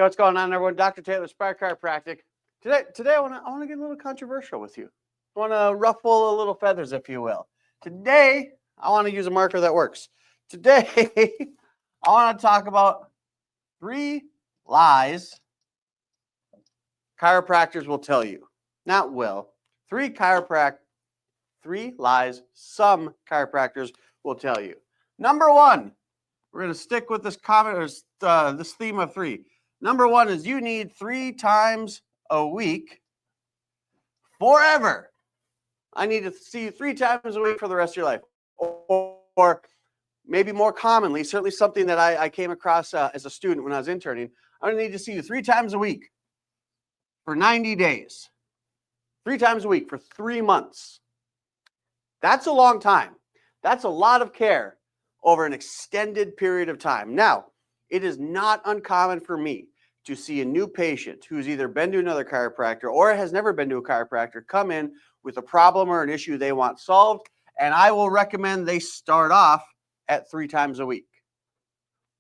Hey, what's going on, everyone? Dr. Taylor, Aspire Chiropractic. Today I want to get a little controversial with you. I want to ruffle a little feathers, if you will. Today, I want to use a marker that works. Today, I want to talk about 3 lies chiropractors will tell you. Not will. 3 lies some chiropractors will tell you. Number 1, we're going to stick with this this theme of 3. Number 1 is you need 3 times a week forever. I need to see you 3 times a week for the rest of your life. Or maybe more commonly, certainly something that I came across as a student when I was interning, I need to see you 3 times a week for 90 days. 3 times a week for 3 months. That's a long time. That's a lot of care over an extended period of time. Now, it is not uncommon for me to see a new patient who's either been to another chiropractor or has never been to a chiropractor come in with a problem or an issue they want solved, and I will recommend they start off at 3 times a week.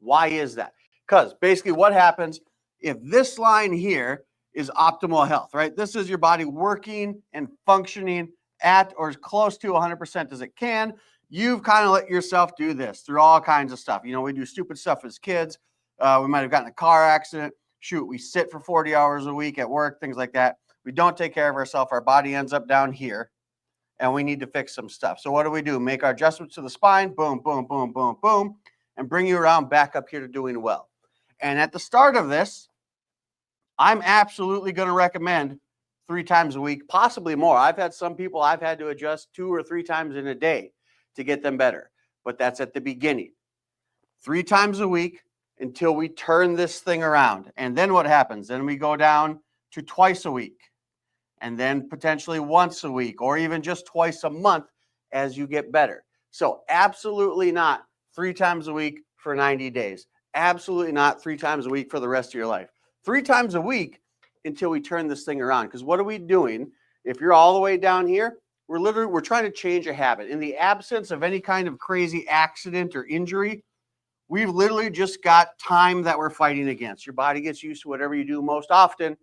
Why is that? Because basically what happens if this line here is optimal health, right? This is your body working and functioning at or as close to 100% as it can. You've kind of let yourself do this through all kinds of stuff. You know, we do stupid stuff as kids. We might have gotten in a car accident. Shoot, we sit for 40 hours a week at work, things like that. We don't take care of ourselves. Our body ends up down here, and we need to fix some stuff. So what do? Make our adjustments to the spine, boom, boom, boom, boom, boom, and bring you around back up here to doing well. And at the start of this, I'm absolutely going to recommend 3 times a week, possibly more. I've had some people I've had to adjust 2 or 3 times in a day to get them better. But that's at the beginning. 3 times a week until we turn this thing around. And then what happens? Then we go down to twice a week. And then potentially once a week or even just twice a month as you get better. So absolutely not 3 times a week for 90 days. Absolutely not 3 times a week for the rest of your life. 3 times a week until we turn this thing around. Because what are we doing? If you're all the way down here, we're trying to change a habit. In the absence of any kind of crazy accident or injury, we've literally just got time that we're fighting against. Your body gets used to whatever you do most often,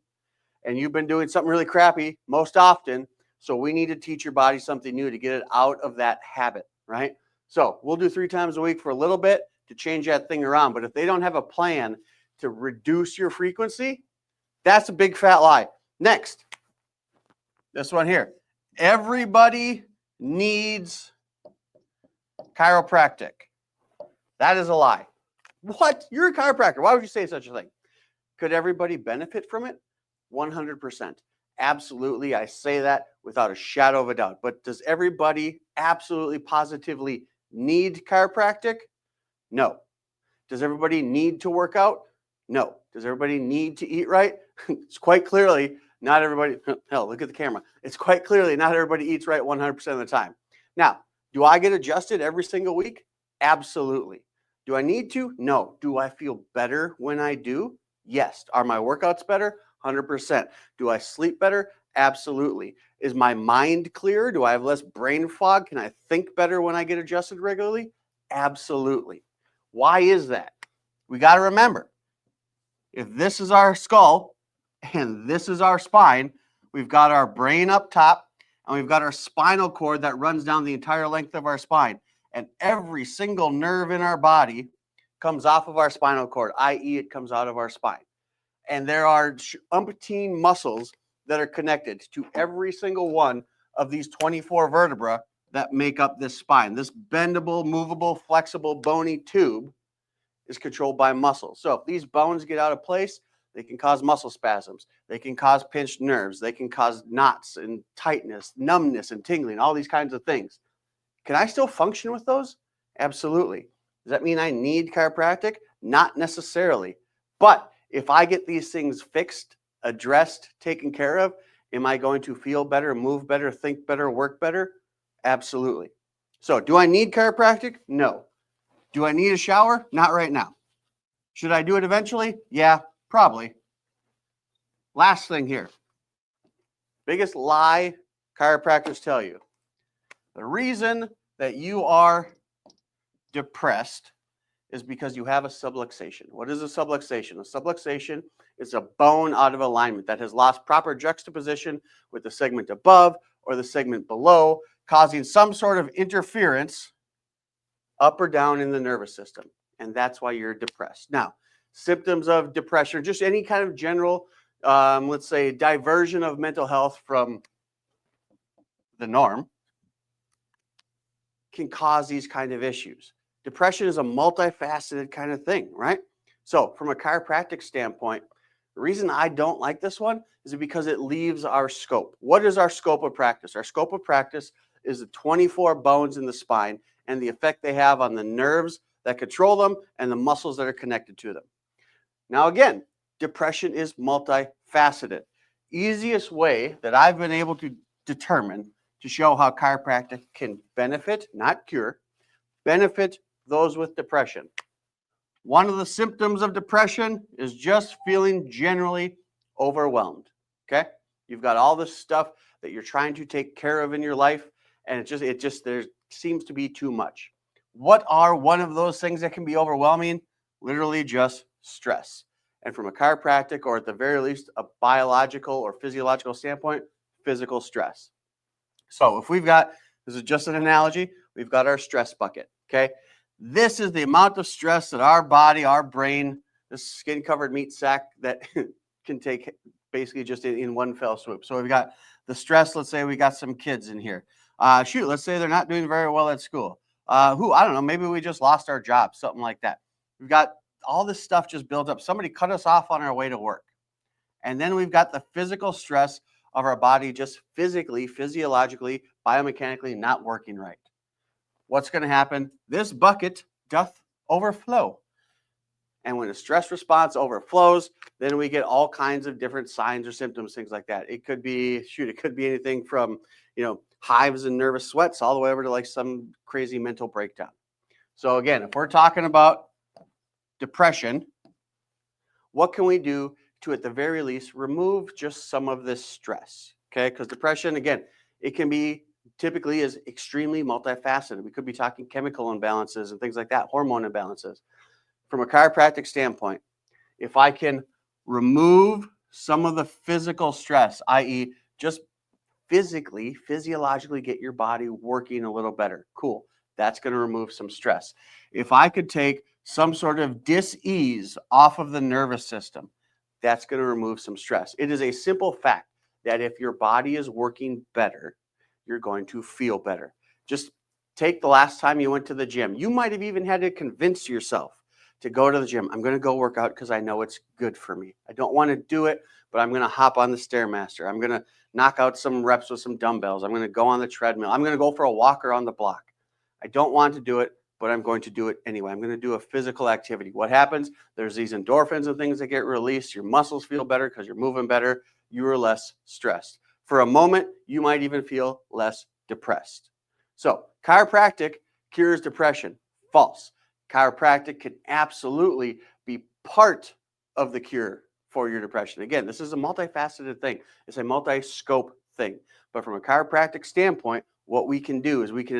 and you've been doing something really crappy most often. So we need to teach your body something new to get it out of that habit, right? So we'll do 3 times a week for a little bit to change that thing around. But if they don't have a plan to reduce your frequency, that's a big fat lie. Next, this one here. Everybody needs chiropractic. That is a lie. What? You're a chiropractor. Why would you say such a thing? Could everybody benefit from it? 100%. Absolutely. I say that without a shadow of a doubt. But does everybody absolutely positively need chiropractic? No. Does everybody need to work out? No. Does everybody need to eat right? It's quite clearly not everybody. Hell, look at the camera. It's quite clearly not everybody eats right 100% of the time. Now, do I get adjusted every single week? Absolutely. Do I need to? No. Do I feel better when I do? Yes. Are my workouts better? 100%. Do I sleep better? Absolutely. Is my mind clearer? Do I have less brain fog? Can I think better when I get adjusted regularly? Absolutely. Why is that? We got to remember, if this is our skull and this is our spine, we've got our brain up top and we've got our spinal cord that runs down the entire length of our spine. And every single nerve in our body comes off of our spinal cord, i.e. it comes out of our spine. And there are umpteen muscles that are connected to every single one of these 24 vertebrae that make up this spine. This bendable, movable, flexible, bony tube is controlled by muscles. So if these bones get out of place, they can cause muscle spasms. They can cause pinched nerves. They can cause knots and tightness, numbness and tingling, all these kinds of things. Can I still function with those? Absolutely. Does that mean I need chiropractic? Not necessarily. But if I get these things fixed, addressed, taken care of, am I going to feel better, move better, think better, work better? Absolutely. So do I need chiropractic? No. Do I need a shower? Not right now. Should I do it eventually? Yeah, probably. Last thing here. Biggest lie chiropractors tell you. The reason that you are depressed is because you have a subluxation. What is a subluxation? A subluxation is a bone out of alignment that has lost proper juxtaposition with the segment above or the segment below, causing some sort of interference up or down in the nervous system. And that's why you're depressed. Now, symptoms of depression, just any kind of general, let's say, diversion of mental health from the norm can cause these kind of issues. Depression is a multifaceted kind of thing, right? So from a chiropractic standpoint, the reason I don't like this one is because it leaves our scope. What is our scope of practice? Our scope of practice is the 24 bones in the spine and the effect they have on the nerves that control them and the muscles that are connected to them. Now again, depression is multifaceted. Easiest way that I've been able to determine to show how chiropractic can benefit, not cure, benefit those with depression. One of the symptoms of depression is just feeling generally overwhelmed, okay? You've got all this stuff that you're trying to take care of in your life, and it just there seems to be too much. What are one of those things that can be overwhelming? Literally just stress. And from a chiropractic, or at the very least, a biological or physiological standpoint, physical stress. So if we've got, this is just an analogy, we've got our stress bucket, okay? This is the amount of stress that our body, our brain, this skin-covered meat sack that can take basically just in one fell swoop. So we've got the stress, let's say we got some kids in here. Let's say they're not doing very well at school. I don't know, maybe we just lost our job, something like that. We've got all this stuff just built up. Somebody cut us off on our way to work. And then we've got the physical stress of our body just physically, physiologically, biomechanically not working right. What's going to happen? This bucket doth overflow. And when the stress response overflows, then we get all kinds of different signs or symptoms, things like that. It could be, it could be anything from, hives and nervous sweats all the way over to like some crazy mental breakdown. So again, if we're talking about depression, what can we do to, at the very least, remove just some of this stress? Okay, because depression, again, it can be typically is extremely multifaceted. We could be talking chemical imbalances and things like that, hormone imbalances. From a chiropractic standpoint, if I can remove some of the physical stress, i.e. just physically, physiologically get your body working a little better, cool. That's going to remove some stress. If I could take some sort of dis-ease off of the nervous system, that's going to remove some stress. It is a simple fact that if your body is working better, you're going to feel better. Just take the last time you went to the gym. You might have even had to convince yourself to go to the gym. I'm going to go work out because I know it's good for me. I don't want to do it, but I'm going to hop on the Stairmaster. I'm going to knock out some reps with some dumbbells. I'm going to go on the treadmill. I'm going to go for a walk around the block. I don't want to do it, but I'm going to do it anyway. I'm going to do a physical activity. What happens? There's these endorphins and things that get released. Your muscles feel better because you're moving better. You are less stressed. For a moment, you might even feel less depressed. So chiropractic cures depression. False. Chiropractic can absolutely be part of the cure for your depression. Again, this is a multifaceted thing. It's a multi-scope thing. But from a chiropractic standpoint, what we can do is we can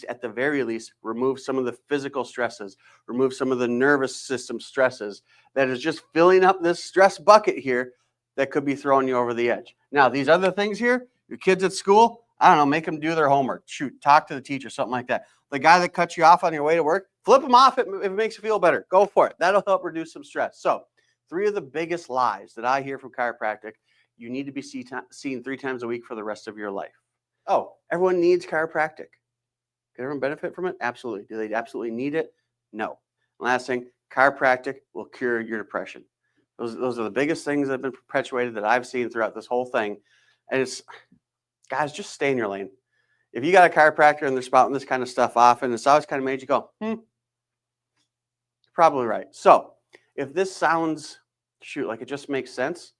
at the very least, remove some of the physical stresses, remove some of the nervous system stresses that is just filling up this stress bucket here that could be throwing you over the edge. Now, these other things here, your kids at school, I don't know, make them do their homework. Talk to the teacher, something like that. The guy that cuts you off on your way to work, flip them off if it makes you feel better. Go for it. That'll help reduce some stress. So 3 of the biggest lies that I hear from chiropractic, you need to be seen 3 times a week for the rest of your life. Oh, everyone needs chiropractic. Can everyone benefit from it? Absolutely. Do they absolutely need it? No. Last thing, chiropractic will cure your depression. Those are the biggest things that have been perpetuated that I've seen throughout this whole thing. And it's, guys, just stay in your lane. If you got a chiropractor and they're spouting this kind of stuff off and it's always kind of made you go, probably right. So if this sounds, like it just makes sense,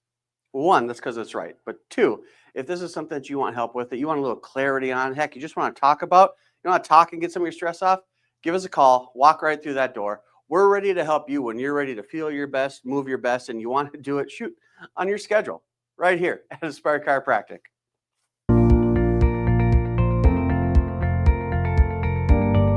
1, that's because it's right. But 2, if this is something that you want help with, that you want a little clarity on, heck, you just want to talk about, you want to talk and get some of your stress off, give us a call, walk right through that door. We're ready to help you when you're ready to feel your best, move your best, and you want to do it, on your schedule right here at Aspire Chiropractic.